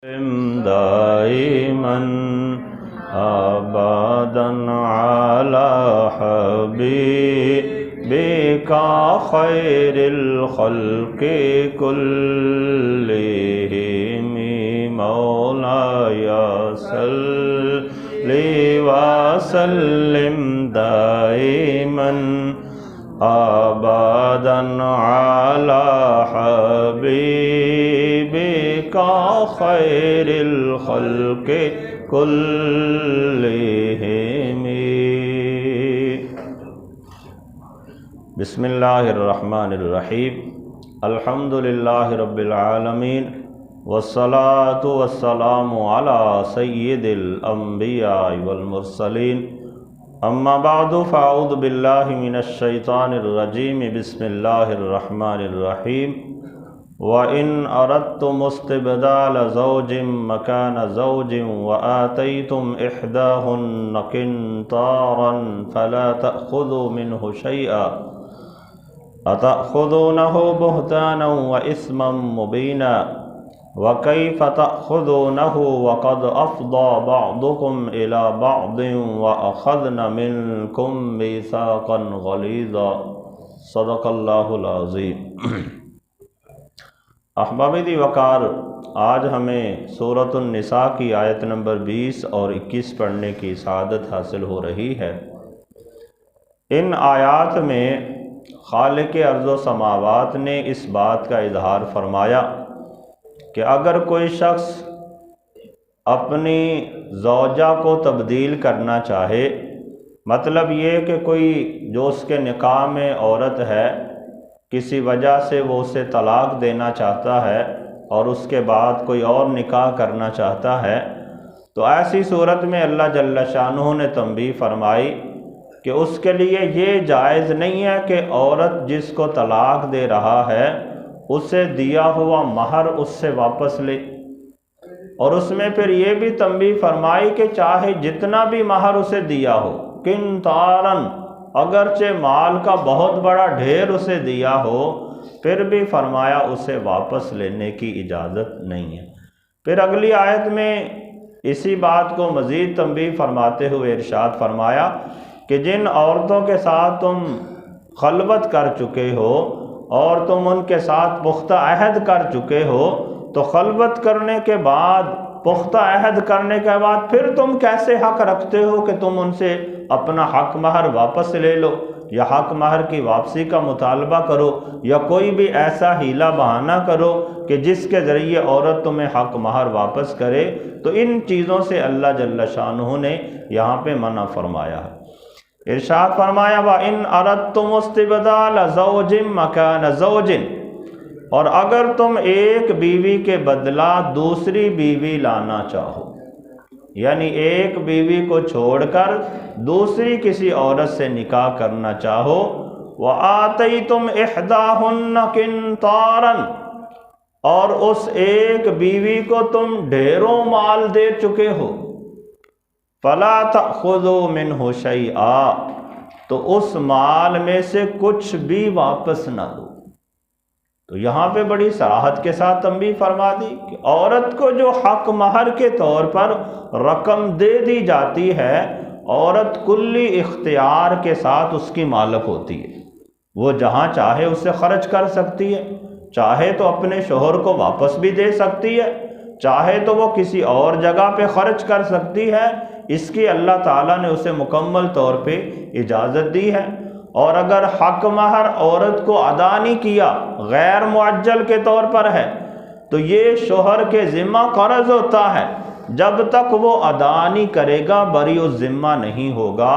دائما ابدا على حبيبك خير الخلق كلهم مولاي صل وسلم دائما ابدا على حبيبك خير الخلق كلهم. بسم اللہ الرحمن الرحیم. الحمد للہ رب العالمین والصلاة والسلام علی سید الانبیاء والمرسلین. اما بعد فاعوذ باللہ من الشیطان الرجیم. بسم اللہ الرحمن الرحیم. وَإِنْ أَرَدْتُمُ اسْتِبْدَالَ زَوْجٍ مَكَانَ زَوْجٍ وَآتَيْتُمْ إِحْدَاهُنَّ قِنْطَارًا فَلَا تَأْخُذُوا مِنْهُ شَيْئًا أَتَأْخُذُونَهُ بُهْتَانًا وَإِثْمًا مُبِينًا وَكَيْفَ تَأْخُذُونَهُ وَقَدْ أَفْضَى بَعْضُكُمْ إِلَى بَعْضٍ وَأَخَذْنَ مِنْكُمْ مِيثَاقًا غَلِيظًا. صدق اللہ العظیم. احباب دی وقار، آج ہمیں سورۃ النساء کی آیت نمبر 20 اور 21 پڑھنے کی سعادت حاصل ہو رہی ہے. ان آیات میں خالق ارض و سماوات نے اس بات کا اظہار فرمایا کہ اگر کوئی شخص اپنی زوجہ کو تبدیل کرنا چاہے، مطلب یہ کہ کوئی جو اس کے نکاح میں عورت ہے کسی وجہ سے وہ اسے طلاق دینا چاہتا ہے اور اس کے بعد کوئی اور نکاح کرنا چاہتا ہے، تو ایسی صورت میں اللہ جل شانہ نے تنبیہ فرمائی کہ اس کے لیے یہ جائز نہیں ہے کہ عورت جس کو طلاق دے رہا ہے اسے دیا ہوا مہر اس سے واپس لے. اور اس میں پھر یہ بھی تنبیہ فرمائی کہ چاہے جتنا بھی مہر اسے دیا ہو، قنطاراً، اگرچہ مال کا بہت بڑا ڈھیر اسے دیا ہو، پھر بھی فرمایا اسے واپس لینے کی اجازت نہیں ہے. پھر اگلی آیت میں اسی بات کو مزید تنبیہ فرماتے ہوئے ارشاد فرمایا کہ جن عورتوں کے ساتھ تم خلوت کر چکے ہو اور تم ان کے ساتھ پختہ عہد کر چکے ہو، تو خلوت کرنے کے بعد، پختہ عہد کرنے کے بعد پھر تم کیسے حق رکھتے ہو کہ تم ان سے اپنا حق مہر واپس لے لو یا حق مہر کی واپسی کا مطالبہ کرو یا کوئی بھی ایسا ہیلا بہانہ کرو کہ جس کے ذریعے عورت تمہیں حق مہر واپس کرے. تو ان چیزوں سے اللہ جل شانہ نے یہاں پہ منع فرمایا ہے. ارشاد فرمایا وَإِنْ أَرَدْتُمُ اسْتِبْدَالَ زَوْجٍ مَكَانَ زَوْجٍ، اور اگر تم ایک بیوی کے بدلہ دوسری بیوی لانا چاہو، یعنی ایک بیوی کو چھوڑ کر دوسری کسی عورت سے نکاح کرنا چاہو، وَآتَيْتُمْ إِحْدَاهُنَّ قِنْطَارًا، اور اس ایک بیوی کو تم ڈھیروں مال دے چکے ہو، فَلَا تَأْخُذُوا مِنْهُ شَيْئًا، تو اس مال میں سے کچھ بھی واپس نہ دو. تو یہاں پہ بڑی صراحت کے ساتھ تنبیہ فرما دی کہ عورت کو جو حق مہر کے طور پر رقم دے دی جاتی ہے، عورت کلی اختیار کے ساتھ اس کی مالک ہوتی ہے. وہ جہاں چاہے اسے خرچ کر سکتی ہے، چاہے تو اپنے شوہر کو واپس بھی دے سکتی ہے، چاہے تو وہ کسی اور جگہ پہ خرچ کر سکتی ہے. اس کی اللہ تعالیٰ نے اسے مکمل طور پہ اجازت دی ہے. اور اگر حق مہر عورت کو ادا نہیں کیا، غیر معجل کے طور پر ہے، تو یہ شوہر کے ذمہ قرض ہوتا ہے. جب تک وہ ادا نہیں کرے گا بری الذمہ نہیں ہوگا،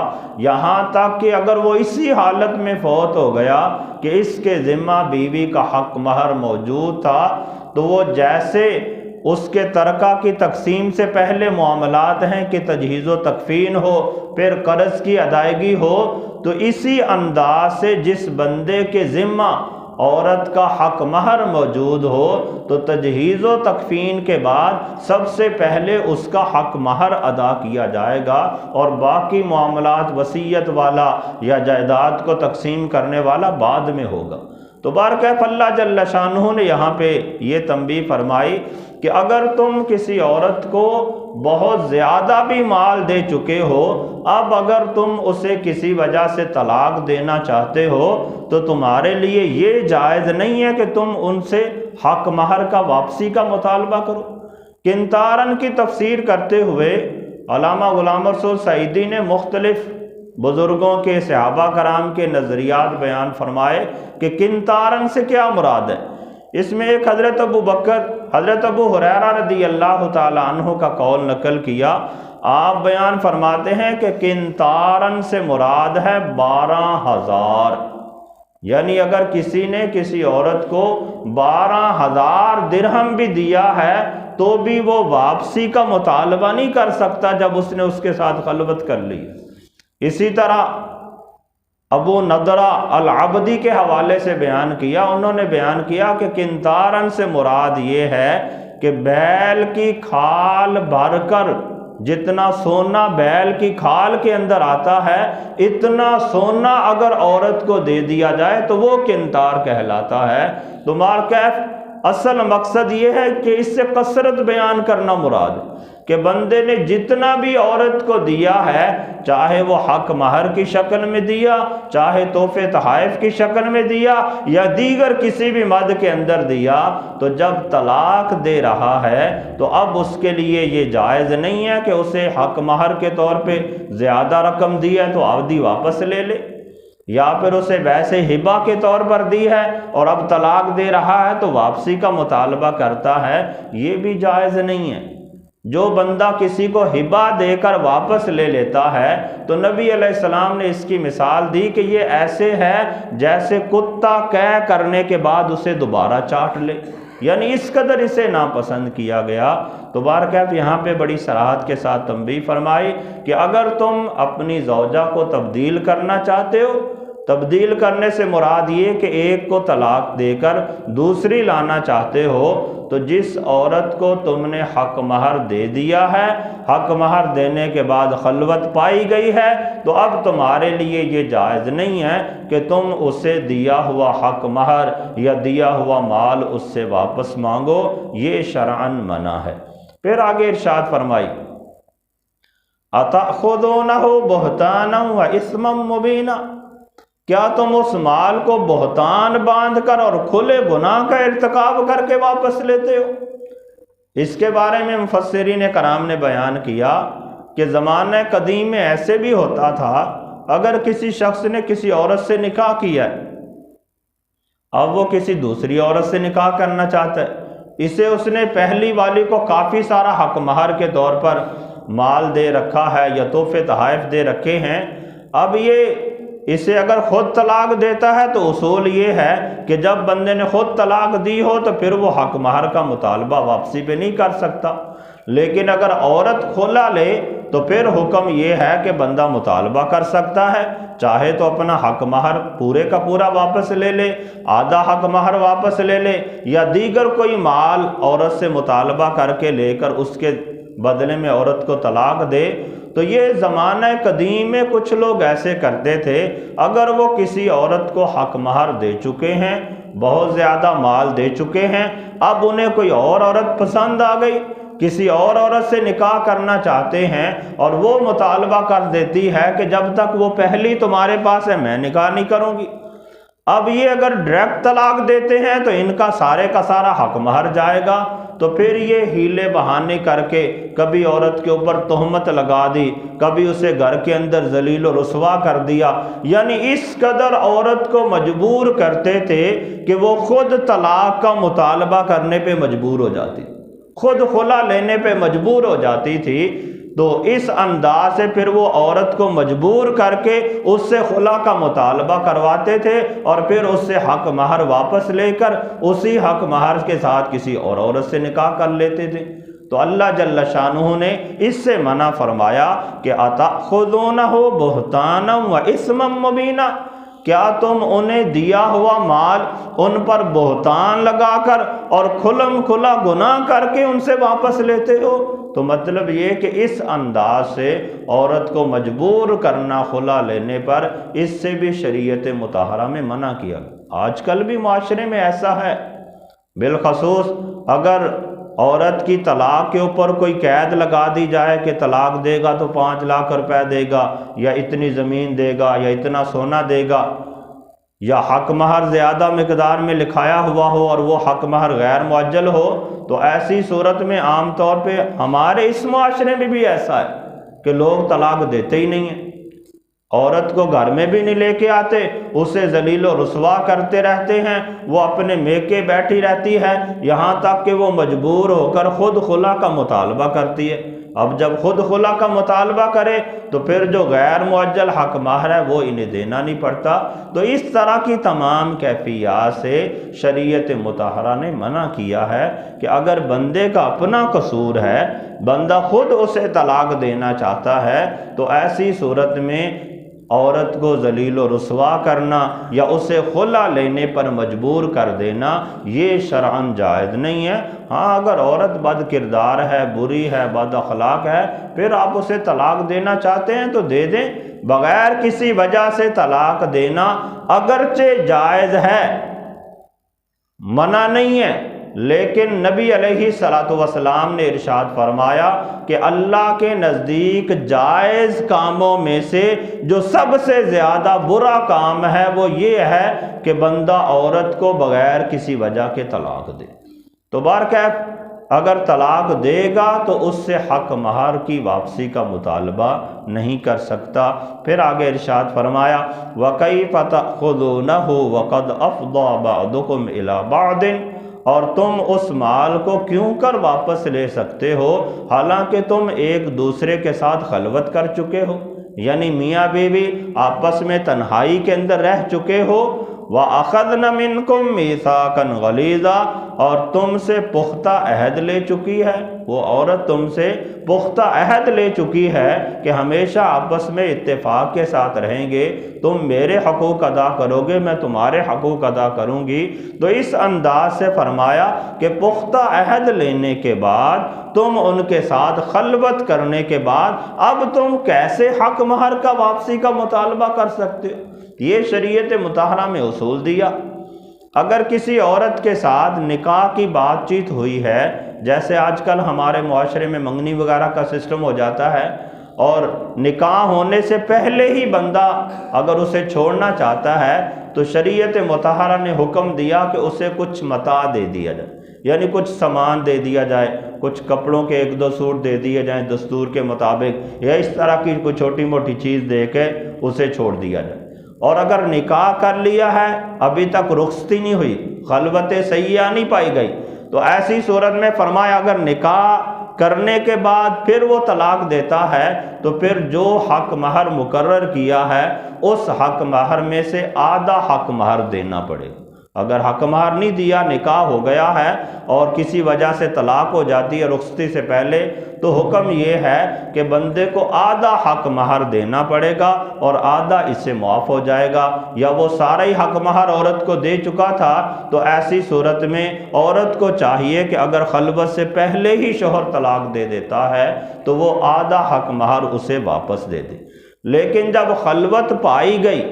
یہاں تک کہ اگر وہ اسی حالت میں فوت ہو گیا کہ اس کے ذمہ بیوی کا حق مہر موجود تھا، تو وہ جیسے اس کے ترکہ کی تقسیم سے پہلے معاملات ہیں کہ تجہیز و تکفین ہو، پھر قرض کی ادائیگی ہو، تو اسی انداز سے جس بندے کے ذمہ عورت کا حق مہر موجود ہو تو تجہیز و تکفین کے بعد سب سے پہلے اس کا حق مہر ادا کیا جائے گا اور باقی معاملات وصیت والا یا جائیداد کو تقسیم کرنے والا بعد میں ہوگا. تو بارکہ اللہ جل شانہ نے یہاں پہ یہ تنبیہ فرمائی کہ اگر تم کسی عورت کو بہت زیادہ بھی مال دے چکے ہو، اب اگر تم اسے کسی وجہ سے طلاق دینا چاہتے ہو تو تمہارے لیے یہ جائز نہیں ہے کہ تم ان سے حق مہر کا واپسی کا مطالبہ کرو۔ قنطارن کی تفسیر کرتے ہوئے علامہ غلام رسول سعیدی نے مختلف بزرگوں کے، صحابہ کرام کے نظریات بیان فرمائے کہ قنطارن سے کیا مراد ہے۔ اس میں ایک حضرت ابو ہریرہ رضی اللہ تعالی عنہ کا قول نقل کیا۔ آپ بیان فرماتے ہیں کہ قنطارن سے مراد ہے 12,000، یعنی اگر کسی نے کسی عورت کو 12,000 درہم بھی دیا ہے تو بھی وہ واپسی کا مطالبہ نہیں کر سکتا جب اس نے اس کے ساتھ خلوت کر لی۔ اسی طرح ابو نضرہ العبدی کے حوالے سے بیان کیا، انہوں نے بیان کیا کہ قنطارن سے مراد یہ ہے کہ بیل کی کھال بھر کر جتنا سونا بیل کی کھال کے اندر آتا ہے اتنا سونا اگر عورت کو دے دیا جائے تو وہ قنطار کہلاتا ہے۔ تو مارکیف اصل مقصد یہ ہے کہ اس سے کثرت بیان کرنا مراد کہ بندے نے جتنا بھی عورت کو دیا ہے، چاہے وہ حق مہر کی شکل میں دیا، چاہے تحفے تحائف کی شکل میں دیا یا دیگر کسی بھی مد کے اندر دیا، تو جب طلاق دے رہا ہے تو اب اس کے لیے یہ جائز نہیں ہے کہ اسے حق مہر کے طور پہ زیادہ رقم دی ہے تو آدھی واپس لے لے، یا پھر اسے ویسے ہبہ کے طور پر دی ہے اور اب طلاق دے رہا ہے تو واپسی کا مطالبہ کرتا ہے، یہ بھی جائز نہیں ہے۔ جو بندہ کسی کو ہبہ دے کر واپس لے لیتا ہے تو نبی علیہ السلام نے اس کی مثال دی کہ یہ ایسے ہے جیسے کتا قے کرنے کے بعد اسے دوبارہ چاٹ لے، یعنی اس قدر اسے ناپسند کیا گیا۔ تو بہرکیف یہاں پہ بڑی صراحت کے ساتھ تنبیہ فرمائی کہ اگر تم اپنی زوجہ کو تبدیل کرنا چاہتے ہو، تبدیل کرنے سے مراد یہ کہ ایک کو طلاق دے کر دوسری لانا چاہتے ہو، تو جس عورت کو تم نے حق مہر دے دیا ہے، حق مہر دینے کے بعد خلوت پائی گئی ہے، تو اب تمہارے لیے یہ جائز نہیں ہے کہ تم اسے دیا ہوا حق مہر یا دیا ہوا مال اس سے واپس مانگو، یہ شرعاً منع ہے۔ پھر آگے ارشاد فرمائی اَتَأْخُذُونَهُ بُهْتَانًا وَإِثْمًا مُبِينًا، کیا تم اس مال کو بہتان باندھ کر اور کھلے گناہ کا ارتکاب کر کے واپس لیتے ہو؟ اس کے بارے میں مفسرین کرام نے بیان کیا کہ زمانہ قدیم میں ایسے بھی ہوتا تھا، اگر کسی شخص نے کسی عورت سے نکاح کیا ہے، اب وہ کسی دوسری عورت سے نکاح کرنا چاہتا ہے، اسے اس نے پہلی والی کو کافی سارا حق مہر کے طور پر مال دے رکھا ہے یا تحفے تحائف دے رکھے ہیں، اب یہ اسے اگر خود طلاق دیتا ہے تو اصول یہ ہے کہ جب بندے نے خود طلاق دی ہو تو پھر وہ حق مہر کا مطالبہ واپسی پہ نہیں کر سکتا، لیکن اگر عورت کھلا لے تو پھر حکم یہ ہے کہ بندہ مطالبہ کر سکتا ہے، چاہے تو اپنا حق مہر پورے کا پورا واپس لے لے، آدھا حق مہر واپس لے لے، یا دیگر کوئی مال عورت سے مطالبہ کر کے لے کر اس کے بدلے میں عورت کو طلاق دے۔ تو یہ زمانہ قدیم میں کچھ لوگ ایسے کرتے تھے، اگر وہ کسی عورت کو حق مہر دے چکے ہیں، بہت زیادہ مال دے چکے ہیں، اب انہیں کوئی اور عورت پسند آ گئی، کسی اور عورت سے نکاح کرنا چاہتے ہیں اور وہ مطالبہ کر دیتی ہے کہ جب تک وہ پہلی تمہارے پاس ہے میں نکاح نہیں کروں گی، اب یہ اگر ڈائریکٹ طلاق دیتے ہیں تو ان کا سارے کا سارا حق مہر جائے گا، تو پھر یہ ہیلے بہانے کر کے کبھی عورت کے اوپر تہمت لگا دی، کبھی اسے گھر کے اندر ذلیل و رسوا کر دیا، یعنی اس قدر عورت کو مجبور کرتے تھے کہ وہ خود طلاق کا مطالبہ کرنے پہ مجبور ہو جاتی، خود خلا لینے پہ مجبور ہو جاتی تھی۔ تو اس انداز سے پھر وہ عورت کو مجبور کر کے اس سے خلا کا مطالبہ کرواتے تھے اور پھر اس سے حق مہر واپس لے کر اسی حق مہر کے ساتھ کسی اور عورت سے نکاح کر لیتے تھے۔ تو اللہ جل شانہ نے اس سے منع فرمایا کہ اَتَأْخُذُونَهُ بُهْتَانًا وَإِثْمًا مُبِينًا، کیا تم انہیں دیا ہوا مال ان پر بہتان لگا کر اور کھلم کھلا گناہ کر کے ان سے واپس لیتے ہو؟ تو مطلب یہ کہ اس انداز سے عورت کو مجبور کرنا خلا لینے پر اس سے بھی شریعت مطہرہ میں منع کیا۔ آج کل بھی معاشرے میں ایسا ہے، بالخصوص اگر عورت کی طلاق کے اوپر کوئی قید لگا دی جائے کہ طلاق دے گا تو 5 لاکھ روپے دے گا، یا اتنی زمین دے گا، یا اتنا سونا دے گا، یا حق مہر زیادہ مقدار میں لکھایا ہوا ہو اور وہ حق مہر غیر معجل ہو، تو ایسی صورت میں عام طور پہ ہمارے اس معاشرے میں بھی ایسا ہے کہ لوگ طلاق دیتے ہی نہیں ہیں، عورت کو گھر میں بھی نہیں لے کے آتے، اسے ذلیل و رسوا کرتے رہتے ہیں، وہ اپنے میکے بیٹھی رہتی ہے، یہاں تک کہ وہ مجبور ہو کر خود خلا کا مطالبہ کرتی ہے۔ اب جب خود خلا کا مطالبہ کرے تو پھر جو غیر معجل حق مہر ہے وہ انہیں دینا نہیں پڑتا۔ تو اس طرح کی تمام کیفیات سے شریعت مطہرہ نے منع کیا ہے کہ اگر بندے کا اپنا قصور ہے، بندہ خود اسے طلاق دینا چاہتا ہے، تو ایسی صورت میں عورت کو ذلیل و رسوا کرنا یا اسے خلا لینے پر مجبور کر دینا یہ شرعاً جائز نہیں ہے۔ ہاں اگر عورت بد کردار ہے، بری ہے، بد اخلاق ہے، پھر آپ اسے طلاق دینا چاہتے ہیں تو دے دیں، بغیر کسی وجہ سے طلاق دینا اگرچہ جائز ہے، منع نہیں ہے، لیکن نبی علیہ السلام نے ارشاد فرمایا کہ اللہ کے نزدیک جائز کاموں میں سے جو سب سے زیادہ برا کام ہے وہ یہ ہے کہ بندہ عورت کو بغیر کسی وجہ کے طلاق دے۔ تو بہرکیف اگر طلاق دے گا تو اس سے حق مہر کی واپسی کا مطالبہ نہیں کر سکتا۔ پھر آگے ارشاد فرمایا وَكَيْفَ تَأْخُذُونَهُ وَقَدْ أَفْضَىٰ بَعْضُكُمْ إِلَىٰ بَعْضٍ، اور تم اس مال کو کیوں کر واپس لے سکتے ہو حالانکہ تم ایک دوسرے کے ساتھ خلوت کر چکے ہو، یعنی میاں بیوی آپس میں تنہائی کے اندر رہ چکے ہو۔ وَأَخَذْنَ مِنْكُمْ مِيثَاقًا غَلِيظًا، اور تم سے پختہ عہد لے چکی ہے، وہ عورت تم سے پختہ عہد لے چکی ہے کہ ہمیشہ آپس میں اتفاق کے ساتھ رہیں گے، تم میرے حقوق ادا کرو گے، میں تمہارے حقوق ادا کروں گی۔ تو اس انداز سے فرمایا کہ پختہ عہد لینے کے بعد تم ان کے ساتھ خلوت کرنے کے بعد اب تم کیسے حق مہر کا واپسی کا مطالبہ کر سکتے ہو؟ یہ شریعت مطہرہ میں اصول دیا۔ اگر کسی عورت کے ساتھ نکاح کی بات چیت ہوئی ہے، جیسے آج کل ہمارے معاشرے میں منگنی وغیرہ کا سسٹم ہو جاتا ہے، اور نکاح ہونے سے پہلے ہی بندہ اگر اسے چھوڑنا چاہتا ہے تو شریعت مطہرہ نے حکم دیا کہ اسے کچھ متاع دے دیا جائے، یعنی کچھ سامان دے دیا جائے، کچھ کپڑوں کے 1-2 سوٹ دے دیے جائیں دستور کے مطابق، یا اس طرح کی کوئی چھوٹی موٹی چیز دے کے اسے چھوڑ دیا جائے۔ اور اگر نکاح کر لیا ہے، ابھی تک رخصتی نہیں ہوئی، خلوت سیئہ نہیں پائی گئی، تو ایسی صورت میں فرمایا اگر نکاح کرنے کے بعد پھر وہ طلاق دیتا ہے تو پھر جو حق مہر مقرر کیا ہے اس حق مہر میں سے آدھا حق مہر دینا پڑے گا۔ اگر حق مہر نہیں دیا، نکاح ہو گیا ہے اور کسی وجہ سے طلاق ہو جاتی ہے رخصتی سے پہلے، تو حکم یہ ہے کہ بندے کو آدھا حق مہر دینا پڑے گا اور آدھا اس سے معاف ہو جائے گا، یا وہ سارا ہی حق مہر عورت کو دے چکا تھا تو ایسی صورت میں عورت کو چاہیے کہ اگر خلوت سے پہلے ہی شوہر طلاق دے دیتا ہے تو وہ آدھا حق مہر اسے واپس دے دے۔ لیکن جب خلوت پائی گئی،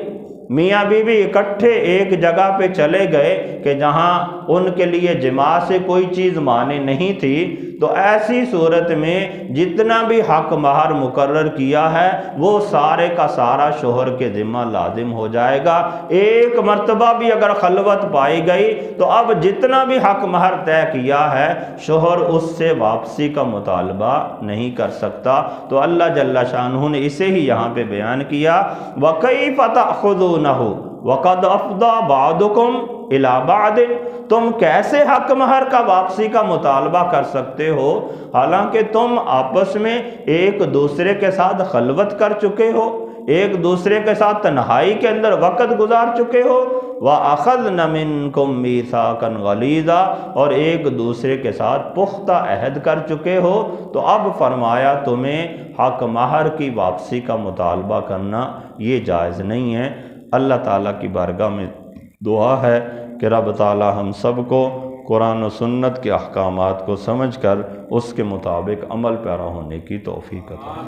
میاں بیوی اکٹھے ایک جگہ پہ چلے گئے کہ جہاں ان کے لیے جماع سے کوئی چیز مانع نہیں تھی، تو ایسی صورت میں جتنا بھی حق مہر مقرر کیا ہے وہ سارے کا سارا شوہر کے ذمہ لازم ہو جائے گا۔ ایک مرتبہ بھی اگر خلوت پائی گئی تو اب جتنا بھی حق مہر طے کیا ہے شوہر اس سے واپسی کا مطالبہ نہیں کر سکتا۔ تو اللہ جل شانہ نے اسے ہی یہاں پہ بیان کیا وَكَيْفَ تَأْخُذُونَهُ وَقَدْ أَفْضَىٰ بَعْضُكُمْ إِلَىٰ بَعْضٍ، تم کیسے حق مہر کا واپسی کا مطالبہ کر سکتے ہو حالانکہ تم آپس میں ایک دوسرے کے ساتھ خلوت کر چکے ہو، ایک دوسرے کے ساتھ تنہائی کے اندر وقت گزار چکے ہو۔ وَأَخَذْنَ مِنْكُمْ مِيثَاقًا غَلِيظًا، اور ایک دوسرے کے ساتھ پختہ عہد کر چکے ہو، تو اب فرمایا تمہیں حق مہر کی واپسی کا مطالبہ کرنا یہ جائز نہیں ہے۔ اللہ تعالیٰ کی بارگاہ میں دعا ہے کہ رب تعالیٰ ہم سب کو قرآن و سنت کے احکامات کو سمجھ کر اس کے مطابق عمل پیرا ہونے کی توفیق عطا فرمائے۔